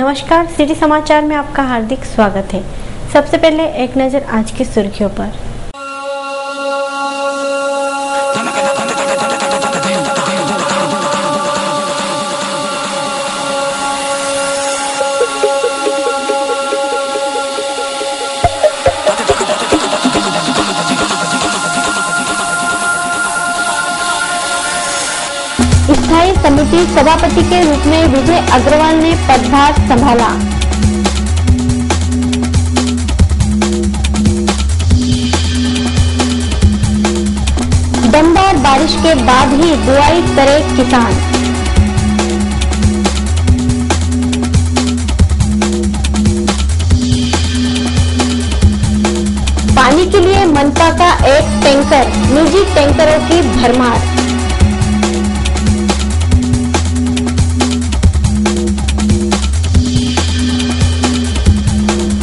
नमस्कार, सिटी समाचार में आपका हार्दिक स्वागत है। सबसे पहले एक नजर आज की सुर्खियों पर। स्थायी समिति सभापति के रूप में विजय अग्रवाल ने पदभार संभाला। दमदार बारिश के बाद ही बुआई करे किसान। पानी के लिए मनपा का एक टैंकर, निजी टैंकरों की भरमार।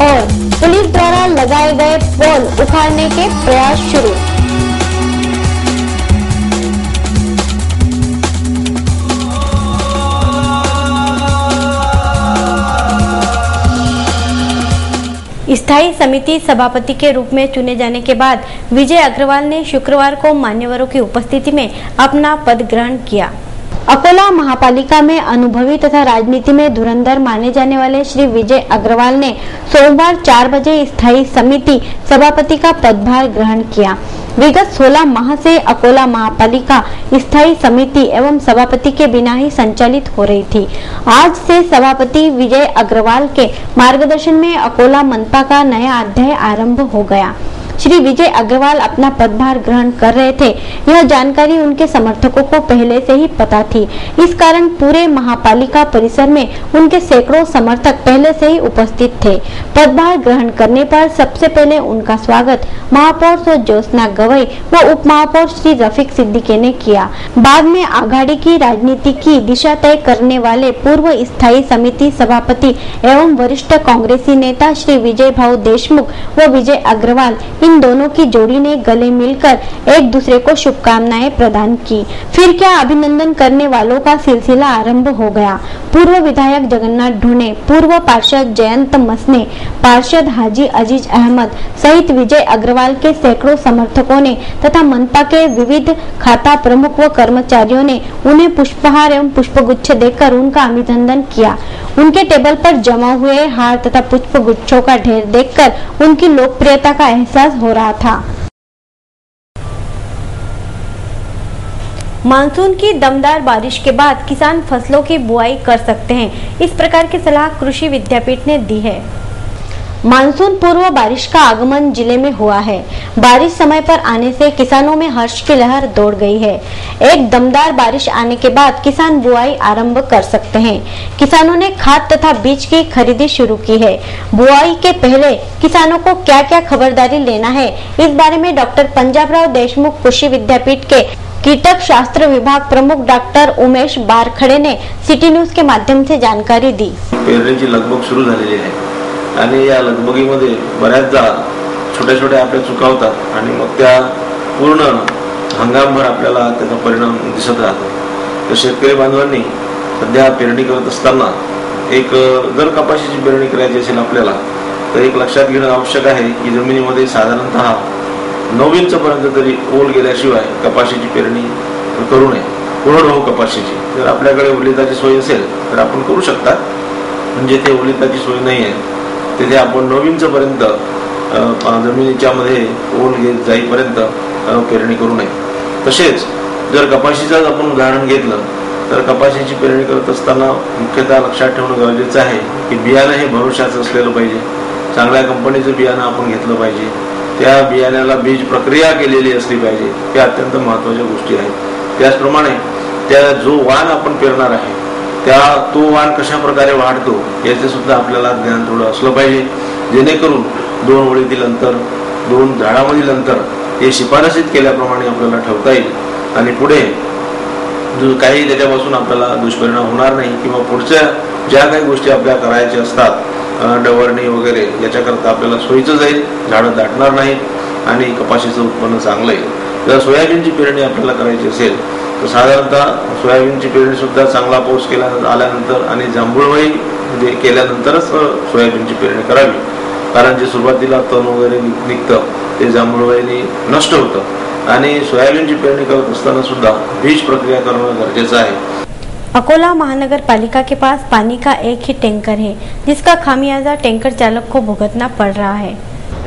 और पुलिस द्वारा लगाए गए पोल उखाड़ने के प्रयास शुरू। स्थायी समिति सभापति के रूप में चुने जाने के बाद विजय अग्रवाल ने शुक्रवार को मान्यवरों की उपस्थिति में अपना पद ग्रहण किया। अकोला महापालिका में अनुभवी तथा राजनीति में धुरंधर माने जाने वाले श्री विजय अग्रवाल ने सोमवार 4 बजे स्थायी समिति सभापति का पदभार ग्रहण किया। विगत 16 माह से अकोला महापालिका स्थायी समिति एवं सभापति के बिना ही संचालित हो रही थी। आज से सभापति विजय अग्रवाल के मार्गदर्शन में अकोला मनपा का नया अध्याय आरंभ हो गया। श्री विजय अग्रवाल अपना पदभार ग्रहण कर रहे थे, यह जानकारी उनके समर्थकों को पहले से ही पता थी। इस कारण पूरे महापालिका परिसर में उनके सैकड़ों समर्थक पहले से ही उपस्थित थे। पदभार ग्रहण करने पर सबसे पहले उनका स्वागत महापौर श्री ज्योत्सना गवई व उप महापौर श्री रफीक सिद्दीकी ने किया। बाद में आघाड़ी की राजनीति की दिशा तय करने वाले पूर्व स्थायी समिति सभापति एवं वरिष्ठ कांग्रेसी नेता श्री विजय भाऊ देशमुख व विजय अग्रवाल इन दोनों की जोड़ी ने गले मिलकर एक दूसरे को शुभकामनाएं प्रदान की। फिर क्या अभिनंदन करने वालों का सिलसिला आरंभ हो गया। पूर्व विधायक जगन्नाथ ढूने, पूर्व पार्षद जयंत मसने, पार्षद हाजी अजीज अहमद सहित विजय अग्रवाल के सैकड़ों समर्थकों ने तथा मनपा के विविध खाता प्रमुख व कर्मचारियों ने उन्हें पुष्पहार एवं पुष्पगुच्छ देकर उनका अभिनंदन किया। उनके टेबल पर जमा हुए हार तथा पुष्पगुच्छों का ढेर देखकर उनकी लोकप्रियता का एहसास हो रहा था। मानसून की दमदार बारिश के बाद किसान फसलों की बुआई कर सकते हैं, इस प्रकार की सलाह कृषि विद्यापीठ ने दी है। मानसून पूर्व बारिश का आगमन जिले में हुआ है। बारिश समय पर आने से किसानों में हर्ष की लहर दौड़ गई है। एक दमदार बारिश आने के बाद किसान बुआई आरंभ कर सकते हैं। किसानों ने खाद तथा बीज की खरीदी शुरू की है। बुआई के पहले किसानों को क्या क्या खबरदारी लेना है, इस बारे में डॉक्टर पंजाबराव देशमुख कृषि विद्यापीठ के कीटक शास्त्र विभाग प्रमुख डॉक्टर उमेश बारखडे ने सिटी न्यूज के माध्यम से जानकारी दी। पेरणीची लगबग सुरू झालेली आहे आणि या लगबगीमध्ये बऱ्याचदा छोट्या छोट्या आपल्या चुका होतात आणि मग त्या पूर्ण हंगामभर आपल्याला त्याचा परिणाम दिसत राहतो। तर शेतकरी बांधवांनी सध्या पेरणी करत असताना एक जर कपाशीची पेरणी करायची असेल आपल्याला तर एक लक्षात घेणं आवश्यक आहे की जमिनीमध्ये साधारणतः 9 इंचापर्यंत तरी ओल गेल्याशिवाय कपाशीची पेरणी करू नये। कोरडवाहू कपाशीची जर आपल्याकडे ओलिताची सोय असेल तर आपण करू शकता, म्हणजे ते ओलिताची सोय नाही आहे तिथे आपण 9 इंचापर्यंत जमिनीच्या मध्ये ओल जाईपर्यंत पेरणी करू नये। तसेच जर कपाशीचं आपण उदाहरण घेतलं तर कपाशीची पेरणी करत असताना मुख्यतः लक्षात ठेवणं गरजेचं आहे की बियाणं हे भरोशाचं असलेलं पाहिजे। चांगल्या कंपनीचं बियाणं आपण घेतलं पाहिजे, त्या बियाण्याला बीज प्रक्रिया केलेली असली पाहिजे, या अत्यंत महत्त्वाच्या गोष्टी आहेत। त्याचप्रमाणे त्या जो वाण आपण पेरणार आहे तो वाण कशा प्रकारे वाढतो याचे सुद्धा आपल्याला ज्ञान थोडं असलं पाहिजे, जेणेकरून 2 ओळीतील अंतर, 2 झाडामधील अंतर हे शिफारसीत केल्याप्रमाणे आपल्याला ठेवता येईल आणि पुढे जो काही त्याच्यापासून आपल्याला दुष्परिणाम होणार नाही किंवा पुढच्या ज्या काही गोष्टी आपल्याला करायच्या असतात डवरणी वगैरे याच्याकरता आपल्याला सोयीचं जाईल, झाडं दाटणार नाहीत आणि कपाशीचं उत्पन्न चांगलं येईल। जर सोयाबीनची पेरणी आपल्याला करायची असेल तर साधारणतः सोयाबीनची पेरणी सुद्धा चांगला पाऊस आल्यानंतर आणि जांभूळवाई म्हणजे केल्यानंतरच सोयाबीनची पेरणी करावी, कारण जे सुरुवातीला तण वगैरे निघतं ते जांभूळवाईने नष्ट होतं आणि सोयाबीनची पेरणी करत असताना सुद्धा बीज प्रक्रिया करणं गरजेचं आहे। अकोला महानगर पालिका के पास पानी का एक ही टैंकर है, जिसका खामियाजा टैंकर चालक को भुगतना पड़ रहा है।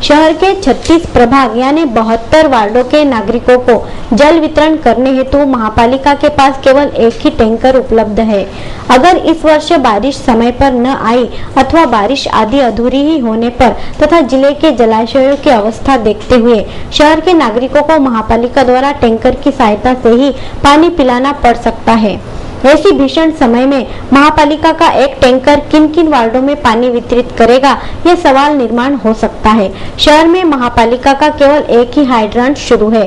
शहर के 36 प्रभाग यानी 72 वार्डों के नागरिकों को जल वितरण करने हेतु महापालिका के पास केवल एक ही टैंकर उपलब्ध है। अगर इस वर्ष बारिश समय पर न आई अथवा बारिश आधी अधूरी ही होने पर तथा जिले के जलाशयों की अवस्था देखते हुए शहर के नागरिकों को महापालिका द्वारा टैंकर की सहायता से ही पानी पिलाना पड़ सकता है। ऐसी भीषण समय में महापालिका का एक टैंकर किन किन वार्डों में पानी वितरित करेगा, यह सवाल निर्माण हो सकता है। शहर में महापालिका का केवल एक ही हाइड्रेंट शुरू है।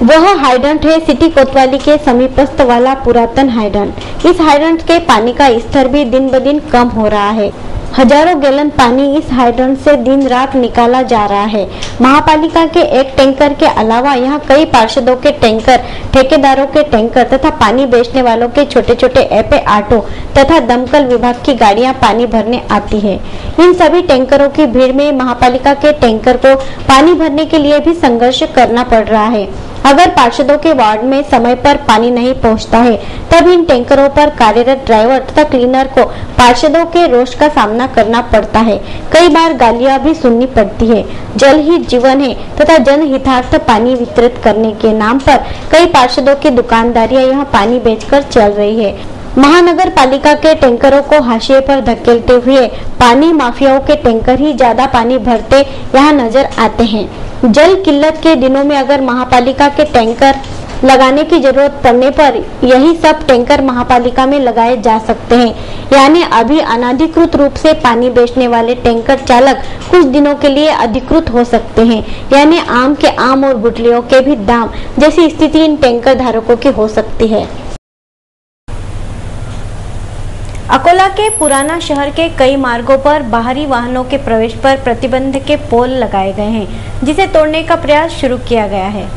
वह हाइड्रेंट है सिटी कोतवाली के समीपस्थ वाला पुरातन हाइड्रेंट। इस हाइड्रेंट के पानी का स्तर भी दिन ब दिन कम हो रहा है। हजारों गैलन पानी इस हाइड्रेंट से दिन रात निकाला जा रहा है। महापालिका के एक टैंकर के अलावा यहाँ कई पार्षदों के टैंकर, ठेकेदारों के टैंकर तथा पानी बेचने वालों के छोटे छोटे एपे ऑटो तथा दमकल विभाग की गाड़ियाँ पानी भरने आती है। इन सभी टैंकरों की भीड़ में महापालिका के टैंकर को पानी भरने के लिए भी संघर्ष करना पड़ रहा है। अगर पार्षदों के वार्ड में समय पर पानी नहीं पहुंचता है, तब इन टैंकरों पर कार्यरत ड्राइवर तथा क्लीनर को पार्षदों के रोष का सामना करना पड़ता है। कई बार गालियां भी सुननी पड़ती है। जल ही जीवन है तथा जनहितार्थ पानी वितरित करने के नाम पर कई पार्षदों की दुकानदारियां यहाँ पानी बेचकर चल रही है। महानगर पालिका के टैंकरों को हाशिए पर धकेलते हुए पानी माफियाओं के टैंकर ही ज्यादा पानी भरते यहाँ नजर आते हैं। जल किल्लत के दिनों में अगर महापालिका के टैंकर लगाने की जरूरत पड़ने पर यही सब टैंकर महापालिका में लगाए जा सकते हैं। यानी अभी अनाधिकृत रूप से पानी बेचने वाले टैंकर चालक कुछ दिनों के लिए अधिकृत हो सकते हैं। यानी आम के आम और गुठलियों के भी दाम जैसी स्थिति इन टैंकर धारकों की हो सकती है। अकोला के पुराना शहर के कई मार्गों पर बाहरी वाहनों के प्रवेश पर प्रतिबंध के पोल लगाए गए हैं, जिसे तोड़ने का प्रयास शुरू किया गया है।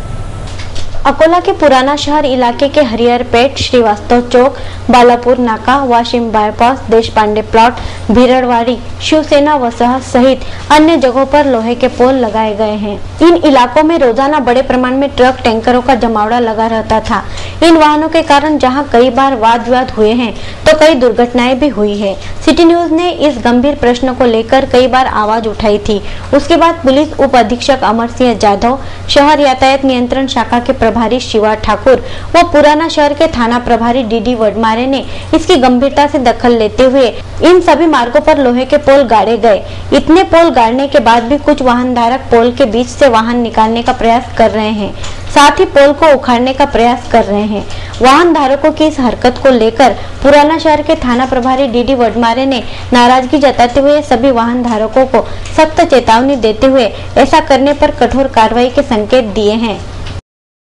अकोला के पुराना शहर इलाके के हरिहरपेट, श्रीवास्तव चौक, बालापुर नाका, वाशिम बाईपास, देशपांडे प्लॉट, भीरड़वाड़ी, शिवसेना वसाहत सहित अन्य जगहों पर लोहे के पोल लगाए गए हैं। इन इलाकों में रोजाना बड़े प्रमाण में ट्रक टैंकरों का जमावड़ा लगा रहता था। इन वाहनों के कारण जहां कई बार वाद विवाद हुए हैं तो कई दुर्घटनाएं भी हुई है। सिटी न्यूज ने इस गंभीर प्रश्न को लेकर कई बार आवाज उठाई थी। उसके बाद पुलिस उप अधीक्षक अमर सिंह जाधव, शहर यातायात नियंत्रण शाखा के प्रभारी शिवा ठाकुर व पुराना शहर के थाना प्रभारी डीडी वडमारे ने इसकी गंभीरता से दखल लेते हुए इन सभी मार्गों पर लोहे के पोल गाड़े गए। इतने पोल गाड़ने के बाद भी कुछ वाहन धारक पोल के बीच से वाहन निकालने का प्रयास कर रहे हैं, साथ ही पोल को उखाड़ने का प्रयास कर रहे हैं। वाहन धारकों की इस हरकत को लेकर पुराना शहर के थाना प्रभारी डीडी वडमारे ने नाराजगी जताते हुए सभी वाहन धारकों को सख्त चेतावनी देते हुए ऐसा करने पर कठोर कार्रवाई के संकेत दिए हैं।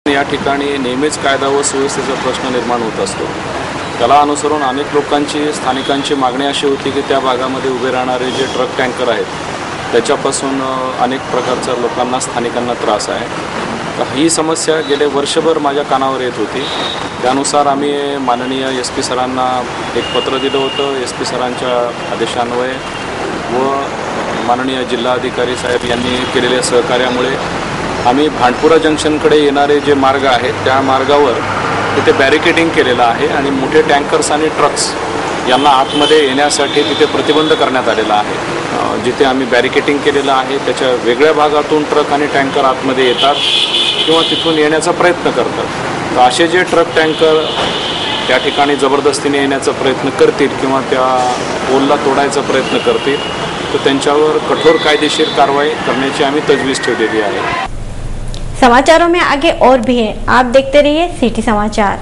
या ठिकाणी नेहमीच कायदा व सुव्यवस्थेचा प्रश्न निर्माण होत असतो। त्याला अनुसरून अनेक लोकांची, स्थानिकांची मागणी अशी होती की त्या भागामध्ये उभे राहणारे जे ट्रक टँकर आहेत त्याच्यापासून अनेक प्रकारच्या लोकांना, स्थानिकांना त्रास आहे। ही समस्या गेले वर्षभर माझ्या कानावर येत होती। त्यानुसार आम्ही माननीय SP सरांना एक पत्र दिलं होतं। SP सरांच्या आदेशान्वये व माननीय जिल्हाधिकारी साहेब यांनी केलेल्या सहकार्यामुळे आम्ही भांडपुरा जंक्शनकडे येणारे जे मार्ग आहेत त्या मार्गावर तिथे बॅरिकेडिंग केलेलं आहे आणि मोठे टँकर्स आणि ट्रक्स यांना आतमध्ये येण्यासाठी तिथे प्रतिबंध करण्यात आलेला आहे। जिथे आम्ही बॅरिकेडिंग केलेलं आहे त्याच्या वेगळ्या भागातून ट्रक आणि टँकर आतमध्ये येतात किंवा तिथून येण्याचा प्रयत्न करतात। तर असे जे ट्रक टँकर त्या ठिकाणी जबरदस्तीने येण्याचा प्रयत्न करतील किंवा त्या पोलला तोडायचा प्रयत्न करतील तर त्यांच्यावर कठोर कायदेशीर कारवाई करण्याची आम्ही तजवीज ठेवलेली आहे। समाचारों में आगे और भी है, आप देखते रहिए सिटी समाचार।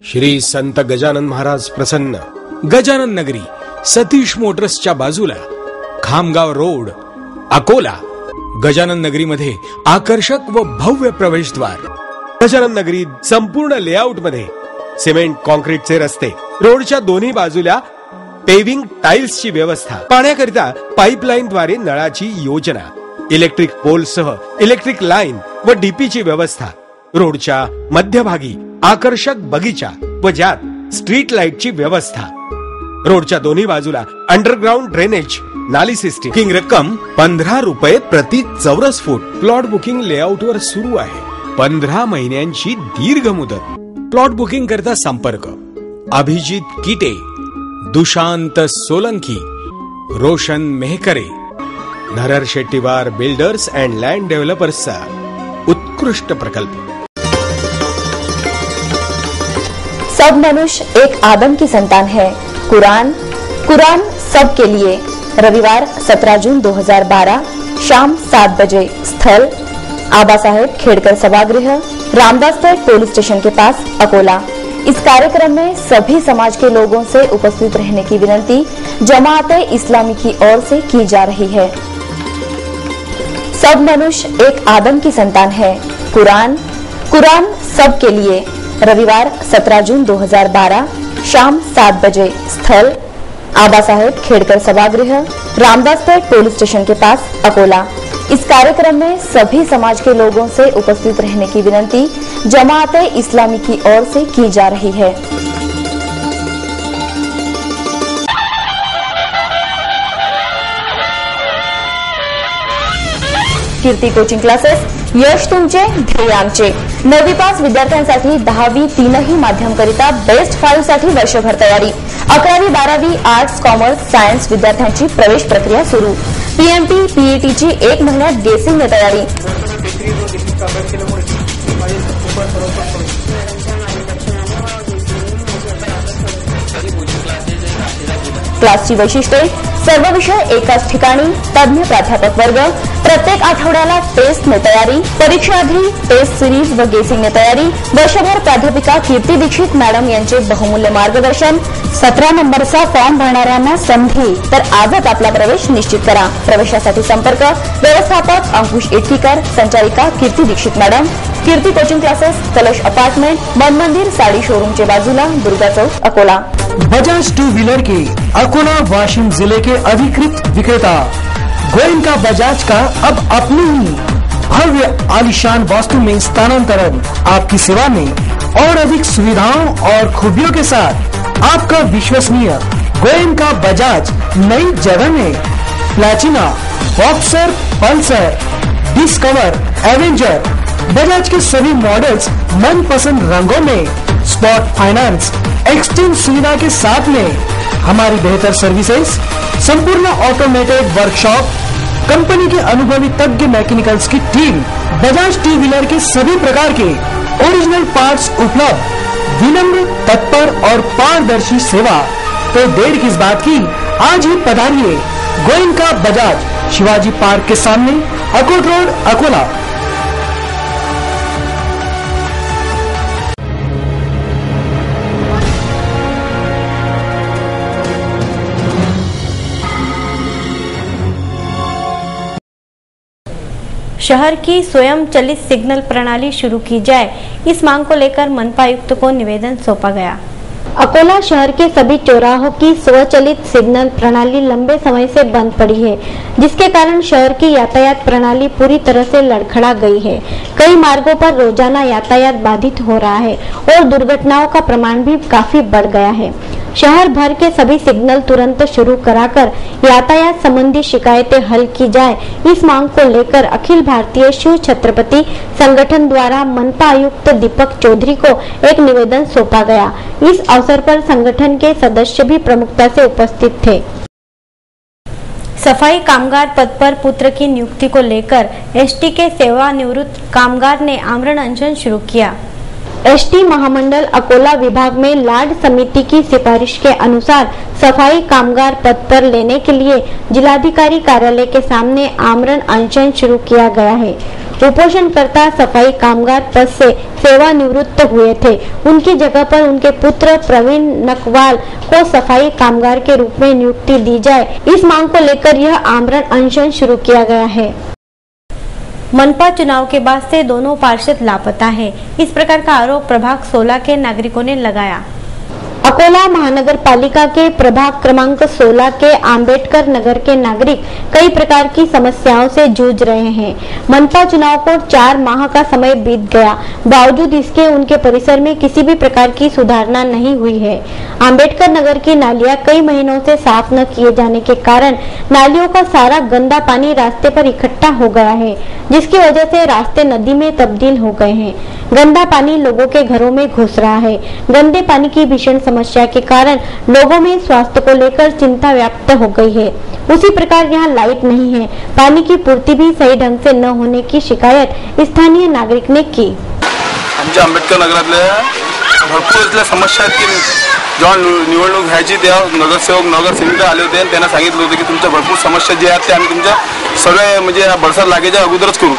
श्री संत गजानन महाराज प्रसन्न। गजानन नगरी सतीश मोटर्सच्या बाजूला, खामगाव रोड, अकोला। गजानन नगरी मध्ये आकर्षक व भव्य प्रवेशद्वार। गजानन नगरी संपूर्ण लेआउट मध्ये सिमेंट कॉन्क्रीटचे रस्ते, रोडच्या दोन्ही बाजूला पेविंग टाइल्सची व्यवस्था, पाण्याकरिता पाईपलाईन द्वारे नळाची योजना, इलेक्ट्रिक पोलसह इलेक्ट्रिक लाईन व डीपीची व्यवस्था, रोडच्या मध्यभागी आकर्षक बगीचा व ज्यात स्ट्रीट लाईटची व्यवस्था, रोडच्या दोन्ही बाजूला अंडरग्राउंड ड्रेनेज, नाली सिस्टीम. बुकिंग रक्कम 15 रुपये प्रति चौरस फूट. प्लॉट बुकिंग लेआउट वर सुरू आहे. 15 महिन्यांची दीर्घ मुदत. प्लॉट बुकिंग करता संपर्क अभिजित कीटे, दुशांत सोलंकी, रोशन मेहकरे, नरहर शेट्टीवार बिल्डर्स अँड लँड डेव्हलपर्सचा उत्कृष्ट प्रकल्प. सब मनुष्य एक आदम की संतान है. कुरान सबके लिए. रविवार 17 जून 2012 शाम 7 बजे. स्थल आबा साहेब खेड़कर सभागृह, रामदासपेट पुलिस स्टेशन के पास, अकोला. इस कार्यक्रम में सभी समाज के लोगों से उपस्थित रहने की विनती जमात-ए इस्लामी की ओर से की जा रही है. सब मनुष्य एक आदम की संतान है. कुरान सबके लिए. रविवार 17 जून 2012 शाम 7 बजे. स्थल आबा साहेब खेड़कर सभागृह, रामदासपेट पुलिस स्टेशन के पास, अकोला. इस कार्यक्रम में सभी समाज के लोगों से उपस्थित रहने की विनती जमात-ए इस्लामी की ओर से की जा रही है. कीर्ती कोचिंग क्लासेस. यश तुमचे, ध्येय आमचे. 9वी पास विद्यार्थ्यांसाठी 10वी तीनही माध्यमकरिता बेस्ट 5 साठी वर्षभर तयारी. 11वी 12वी आर्ट्स, कॉमर्स, सायन्स विद्यार्थ्यांची प्रवेश प्रक्रिया सुरू. पीएमटी पीईटीची 1 महिन्यात गेसिंग तयारी. क्लासची वैशिष्ट्ये. सर्व विषय एकाच ठिकाणी, तज्ञ प्राध्यापक वर्ग, प्रत्येक आठवड्याला टेस्ट तयारी, परीक्षाआधी टेस्ट सिरीज व गेसिंग तयारी. वर्षभर प्राध्यापिका कीर्ती दीक्षित मॅडम यांचे बहुमूल्य मार्गदर्शन. 17 नंबरचा फॉर्म भरणाऱ्यांना संधी. तर आजच आपला प्रवेश निश्चित करा. प्रवेशासाठी संपर्क व्यवस्थापक अंकुश इटकीकर, संचालिका कीर्ती दीक्षित मॅडम. कीर्ती कोचिंग क्लासेस, कलश अपार्टमेंट, मन मंदिर साड़ी शोरूम के बाजूला, दुर्गा चौक, अकोला. बजाज 2 व्हीलर के अकोला वाशिम जिले के अधिकृत विक्रेता गोयनका बजाज का अब अपनी ही भव्य आलीशान वास्तु में स्थानांतरण. आपकी सेवा में और अधिक सुविधाओं और खूबियों के साथ आपका विश्वसनीय गोयनका बजाज नई जगह में Platina, boxer, Pulsar, discover, Avenger, Bajaj के सभी मॉडल्स मनपसंद रंगों में, स्पॉट फाइनेंस, एक्सचेंज सुविधा के साथ में हमारी बेहतर सर्विसेज, संपूर्ण ऑटोमेटेड वर्कशॉप, कंपनी के अनुभवी तज्ञ मैकेनिकल्स की टीम, बजाज 2 व्हीलर के सभी प्रकार के ओरिजिनल पार्ट्स उपलब्ध, विनम्र, तत्पर और पारदर्शी सेवा. तो देर किस बात की, आज ही पधारिए. गोयनका बजाज, शिवाजी पार्क के सामने, अकोट रोड, अकोला. शहर की स्वयं चलित सिग्नल प्रणाली शुरू की जाए, इस मांग को लेकर मनपा आयुक्त को निवेदन सौंपा गया. अकोला शहर के सभी चौराहों की स्वचालित सिग्नल प्रणाली लंबे समय से बंद पड़ी है, जिसके कारण शहर की यातायात प्रणाली पूरी तरह से लड़खड़ा गई है. कई मार्गों पर रोजाना यातायात बाधित हो रहा है और दुर्घटनाओं का प्रमाण भी काफी बढ़ गया है. शहर भर के सभी सिग्नल तुरंत शुरू कराकर यातायात संबंधी शिकायतें हल की जाए, इस मांग को लेकर अखिल भारतीय शिव छत्रपति संगठन द्वारा मनपा आयुक्त दीपक चौधरी को एक निवेदन सौंपा गया. इस अवसर पर संगठन के सदस्य भी प्रमुखता से उपस्थित थे. सफाई कामगार पद पर पुत्र की नियुक्ति को लेकर एसटी के सेवानिवृत्त कामगार ने आमरण अनशन शुरू किया. एसटी महामंडल अकोला विभाग में लाड समिति की सिफारिश के अनुसार सफाई कामगार पद पर लेने के लिए जिलाधिकारी कार्यालय के सामने आमरण अनशन शुरू किया गया है. उपोषणकर्ता सफाई कामगार पद से सेवानिवृत्त हुए थे. उनकी जगह पर उनके पुत्र प्रवीण नकवाल को सफाई कामगार के रूप में नियुक्ति दी जाए, इस मांग को लेकर यह आमरण अनशन शुरू किया गया है. मनपा चुनाव के बाद से दोनों पार्षद लापता है, इस प्रकार का आरोप प्रभाग 16 के नागरिकों ने लगाया. अकोला महानगर पालिका के प्रभाग क्रमांक 16 के आंबेडकर नगर के नागरिक कई प्रकार की समस्याओं से जूझ रहे हैं। मनपा चुनाव को 4 माह का समय बीत गया, बावजूद इसके उनके परिसर में किसी भी प्रकार की सुधारना नहीं हुई है। आंबेडकर नगर की नालियां कई महीनों से साफ न किए जाने के कारण नालियों का सारा गंदा पानी रास्ते पर इकट्ठा हो गया है, जिसकी वजह से रास्ते नदी में तब्दील हो गए हैं। गंदा पानी लोगों के घरों में घुस रहा है। गंदे पानी की भीषण समस्या के कारण लोगों में स्वास्थ्य को लेकर चिंता व्याप्त हो गई है। उसी प्रकार यहाँ लाइट नहीं है, पानी की पूर्ति भी सही ढंग से न होने की शिकायत स्थानीय नागरिक ने की। आमच्या आंबेडकर नगरातल्या भरपूर इथल्या समस्या आहेत की जेव्हा निवडणूक घ्यायची तेव्हा नगरसेवक नगरसेविका आले होते आणि त्यांना सांगितलं होतं की तुमच्या भरपूर समस्या जे आहेत ते आम्ही तुमच्या सगळे म्हणजे बरसात लागेच्या अगोदरच करू।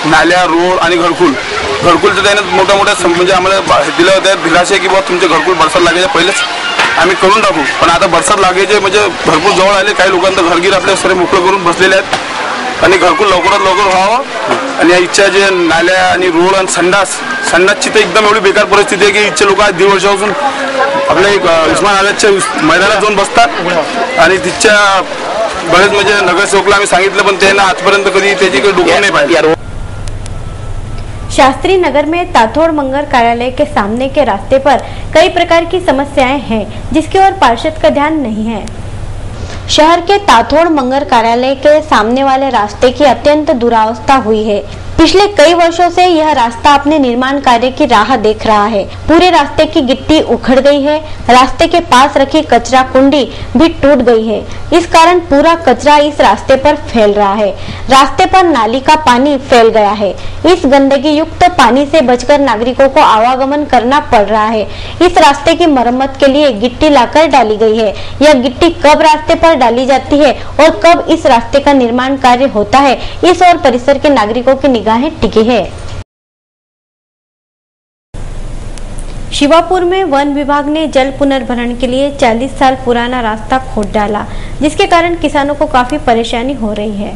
नाल्या, रोड आणि घरकुलचं त्याने मोठ्या म्हणजे आम्हाला दिलं होतं भिलाशे की बाबा तुमचे घरकुल बरसात लागेच्या पहिलेच आम्ही करून टाकू, पण आता बरसात लागायचे म्हणजे भरपूर जवळ आले। काही लोकांचं घरगीर आपले सगळे मोकळं करून बसलेले आहेत आणि घरकुल लवकरात लवकर व्हावं। आणि या इच्छा जे नाल्या आणि रोड आणि संडासची तर एकदम एवढी बेकार परिस्थिती आहे की इच्छा लोक आज 1.5 वर्षापासून आपल्या उस्मान आझादच्या मैदानात जाऊन बसतात आणि तिच्या बरेच म्हणजे नगरसेवकला आम्ही सांगितलं पण त्यांना आजपर्यंत कधी त्याची काही डोकं नाही पाहिजे। शास्त्री नगर में ताथोड़ मंगर कार्यालय के सामने के रास्ते पर कई प्रकार की समस्याएं हैं, जिसकी ओर पार्षद का ध्यान नहीं है। शहर के ताथोड़ मंगर कार्यालय के सामने वाले रास्ते की अत्यंत दुरावस्था हुई है। पिछले कई वर्षों से यह रास्ता अपने निर्माण कार्य की राह देख रहा है। पूरे रास्ते की गिट्टी उखड़ गई है। रास्ते के पास रखी कचरा कुंडी भी टूट गई है। इस कारण पूरा कचरा इस रास्ते पर फैल रहा है। रास्ते पर नाली का पानी फैल गया है। इस गंदगी युक्त पानी से बचकर नागरिकों को आवागमन करना पड़ रहा है। इस रास्ते की मरम्मत के लिए गिट्टी लाकर डाली गई है। यह गिट्टी कब रास्ते पर डाली जाती है और कब इस रास्ते का निर्माण कार्य होता है, इस और परिसर के नागरिकों की निगाहें टिकी है। शिवापुर में वन विभाग ने जल पुनर्भरण के लिए 40 साल पुराना रास्ता खोद डाला, जिसके कारण किसानों को काफी परेशानी हो रही है।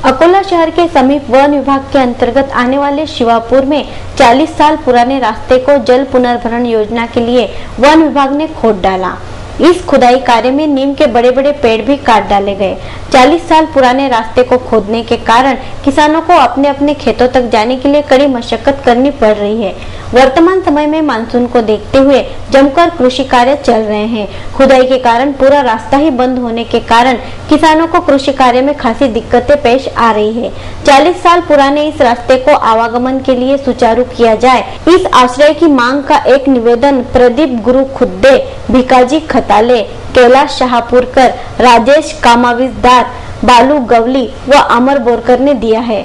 अकोला शहर के समीप वन विभाग के अंतर्गत आने वाले शिवापुर में 40 साल पुराने रास्ते को जल पुनर्भरण योजना के लिए वन विभाग ने खोद डाला। इस खुदाई कार्य में नीम के बड़े बड़े पेड़ भी काट डाले गए। 40 साल पुराने रास्ते को खोदने के कारण किसानों को अपने अपने खेतों तक जाने के लिए कड़ी मशक्कत करनी पड़ रही है। वर्तमान समय में मानसून को देखते हुए जमकर कृषि कार्य चल रहे हैं। खुदाई के कारण पूरा रास्ता ही बंद होने के कारण किसानों को कृषि कार्य में खासी दिक्कतें पेश आ रही है। 40 साल पुराने इस रास्ते को आवागमन के लिए सुचारू किया जाए, इस आश्रय की मांग का एक निवेदन प्रदीप गुरु खुद्दे, भिकाजी खताले, कैलाश शाहपुरकर, राजेश कामाविजदार, बालू गवली व अमर बोरकर ने दिया है।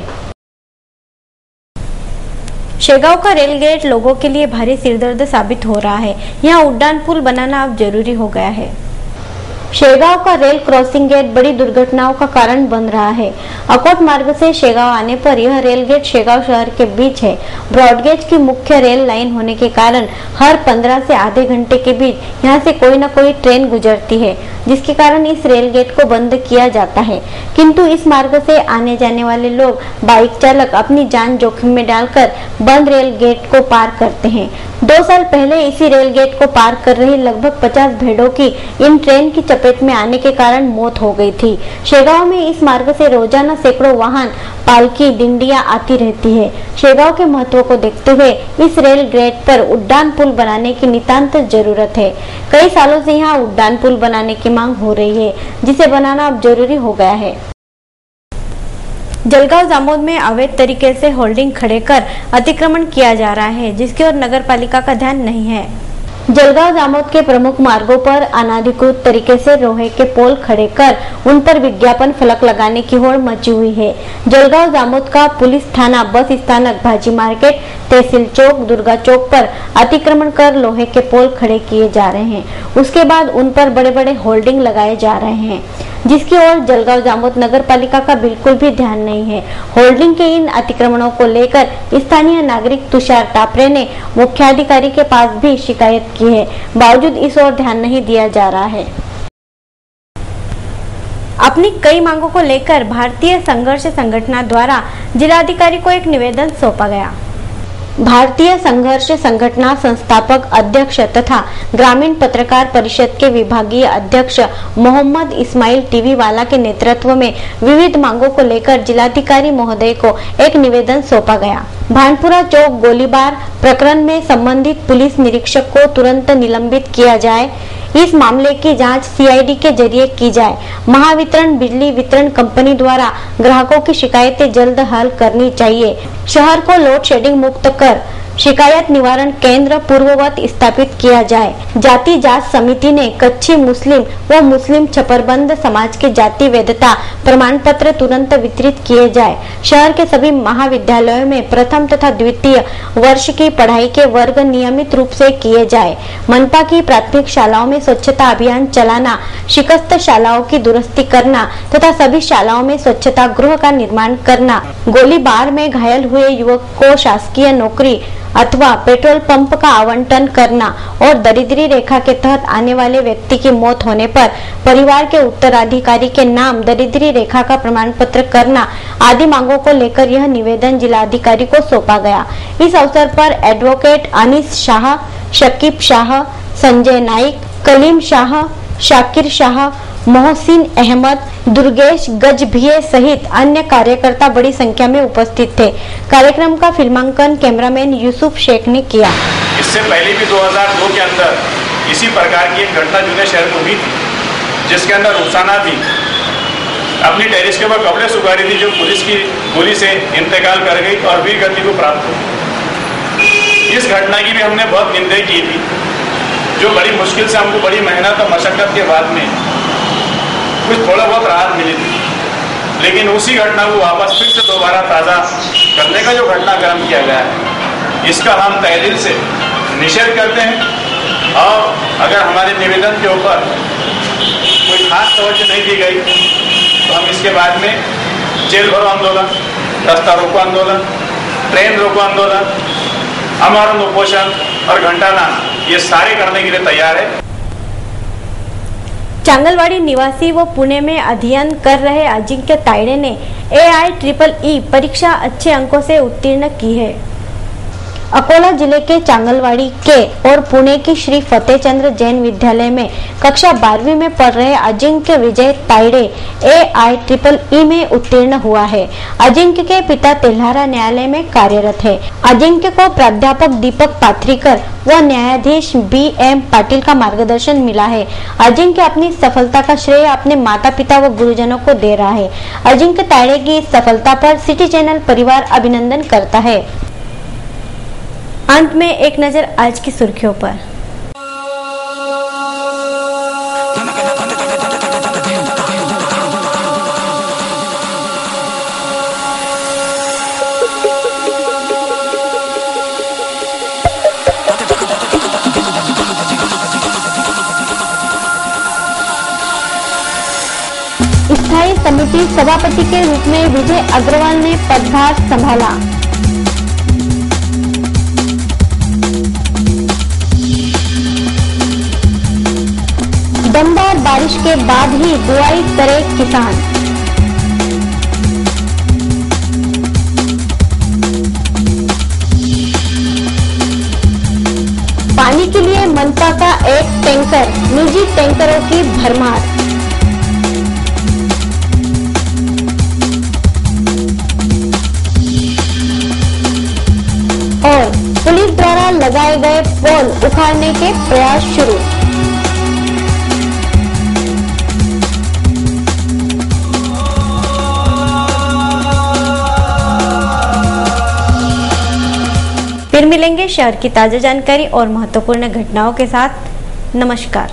शेगांव का रेल गेट लोगों के लिए भारी सिरदर्द साबित हो रहा है। यहाँ उड्डान पुल बनाना अब जरूरी हो गया है। शेगांव का रेल क्रॉसिंग गेट बड़ी दुर्घटनाओं का कारण बन रहा है। अकोट मार्ग से शेगांव आने पर यह रेल गेट शेगांव शहर के बीच है। ब्रॉडगेज की मुख्य रेल लाइन होने के कारण हर 15 से आधे घंटे के बीच यहाँ से कोई न कोई ट्रेन गुजरती है, जिसके कारण इस रेल गेट को बंद किया जाता है। किंतु इस मार्ग से आने जाने वाले लोग बाइक चालक अपनी जान जोखिम में डालकर बंद रेल गेट को पार करते हैं। 2 साल पहले इसी रेल गेट को पार कर रही लगभग 50 भेड़ों की इन ट्रेन की चपेट में आने के कारण मौत हो गई थी। शेगांव में इस मार्ग से रोजाना सैकड़ों वाहन, पालकी, डिंडियां आती रहती है। शेगांव के महत्व को देखते हुए इस रेल गेट पर उड्डान पुल बनाने की नितांत जरूरत है। कई सालों से यहाँ उड्डान पुल बनाने की मांग हो रही है, जिसे बनाना अब जरूरी हो गया है। जलगांव जामोद में अवैध तरीके से होल्डिंग खड़े कर अतिक्रमण किया जा रहा है, जिसकी ओर नगर पालिका का ध्यान नहीं है। जलगांव जामोद के प्रमुख मार्गों पर अनाधिकृत तरीके से लोहे के पोल खड़े कर उन पर विज्ञापन फलक लगाने की होड़ मची हुई है। जलगांव जामोद का पुलिस थाना, बस स्थानक, भाजी मार्केट, तहसील चौक, दुर्गा चौक पर अतिक्रमण कर लोहे के पोल खड़े किए जा रहे हैं। उसके बाद उन पर बड़े बड़े होल्डिंग लगाए जा रहे हैं, जिसकी ओर जलगांव जामोद नगर पालिका का बिल्कुल भी ध्यान नहीं है। होल्डिंग के इन अतिक्रमणों को लेकर स्थानीय नागरिक तुषार टापरे ने मुख्याधिकारी के पास भी शिकायत की है, बावजूद इस ओर ध्यान नहीं दिया जा रहा है। अपनी कई मांगों को लेकर भारतीय संघर्ष संगठन द्वारा जिलाधिकारी को एक निवेदन सौंपा गया। भारतीय संघर्ष संगठना संस्थापक अध्यक्ष तथा ग्रामीण पत्रकार परिषद के विभागीय अध्यक्ष मोहम्मद इस्माइल टीवी वाला के नेतृत्व में विविध मांगों को लेकर जिलाधिकारी महोदय को एक निवेदन सौंपा गया। भानपुरा चौक गोलीबार प्रकरण में संबंधित पुलिस निरीक्षक को तुरंत निलंबित किया जाए। इस मामले की जांच सीआईडी के जरिए की जाए। महावितरण बिजली वितरण कंपनी द्वारा ग्राहकों की शिकायतें जल्द हल करनी चाहिए। शहर को लोड शेडिंग मुक्त कर शिकायत निवारण केंद्र पूर्ववत स्थापित किया जाए। जाति जांच समिति ने कच्ची मुस्लिम व मुस्लिम छपरबंद समाज के जाति वैधता प्रमाण पत्र तुरंत वितरित किए जाए। शहर के सभी महाविद्यालयों में प्रथम तथा द्वितीय वर्ष की पढ़ाई के वर्ग नियमित रूप से किए जाए। मनपा की प्राथमिक शालाओं में स्वच्छता अभियान चलाना, शिकस्त शालाओं की दुरुस्ती करना तथा सभी शालाओं में स्वच्छता गृह का निर्माण करना। गोलीबार में घायल हुए युवक को शासकीय नौकरी अथवा पेट्रोल पंप का आवंटन करना और दरिद्री रेखा के तहत आने वाले व्यक्ति की मौत होने पर परिवार के उत्तराधिकारी के नाम दरिद्री रेखा का प्रमाण पत्र करना आदि मांगों को लेकर यह निवेदन जिलाधिकारी को सौंपा गया। इस अवसर पर एडवोकेट अनीस शाह, शकीब शाह, संजय नाइक, कलीम शाह, शाकिर शाह, मोहसिन अहमद, दुर्गेश गजभिये सहित अन्य कार्यकर्ता बड़ी संख्या में उपस्थित थे। कार्यक्रम का फिल्मांकन कैमरामैन यूसुफ शेख ने किया। इससे पहले भी 2002 के अंदर इसी प्रकार की एक घटना जुने शहर में हुई थी, जिसके अंदर रुखसाना भी अपनी टेरिस के ऊपर कपड़े सुखा रही थी, जो पुलिस की गोली से इंतकाल कर गई और वीर गति को प्राप्त हुई। इस घटना की भी हमने बहुत निंदा की थी, जो बड़ी मुश्किल से हमको बड़ी मेहनत और मशक्कत के बाद में कुछ थोड़ा बहुत राहत मिली थी। लेकिन उसी घटना को वापस फिर से दोबारा ताज़ा करने का जो घटनाक्रम किया गया है, इसका हम तहे दिल से निषेध करते हैं। और अगर हमारे निवेदन के ऊपर कोई खास तवज्जो नहीं दी गई तो हम इसके बाद में जेल भरो आंदोलन, रास्ता रोको आंदोलन, ट्रेन रोको आंदोलन, अमरण उपोषण और घंटानाद, ये सारे करने के लिए तैयार है। चांगलवाड़ी निवासी व पुणे में अध्ययन कर रहे अजिंक्य तायड़े ने AIEEE परीक्षा अच्छे अंकों से उत्तीर्ण की है। अकोला जिले के चांगलवाड़ी के और पुणे की श्री फतेहचंद्र जैन विद्यालय में कक्षा 12वीं में पढ़ रहे अजिंक्य विजय तायड़े AIEEE में उत्तीर्ण हुआ है। अजिंक्य के पिता तेल्हारा न्यायालय में कार्यरत है। अजिंक्य को प्राध्यापक दीपक पाथरीकर व न्यायाधीश BM पाटिल का मार्गदर्शन मिला है। अजिंक्य अपनी सफलता का श्रेय अपने माता पिता व गुरुजनों को दे रहा है। अजिंक्य तायड़े की इस सफलता पर सिटी चैनल परिवार अभिनंदन करता है। अंत में एक नजर आज की सुर्खियों पर। स्थायी समिति सभापति के रूप में विजय अग्रवाल ने पदभार संभाला। दमदार बारिश के बाद ही बुआई करे किसान। पानी के लिए मनपा का एक टैंकर, निजी टैंकरों की भरमार। और पुलिस द्वारा लगाए गए पोल उखाड़ने के प्रयास शुरू। फिर मिलेंगे शहर की ताजा जानकारी और महत्वपूर्ण घटनाओं के साथ। नमस्कार।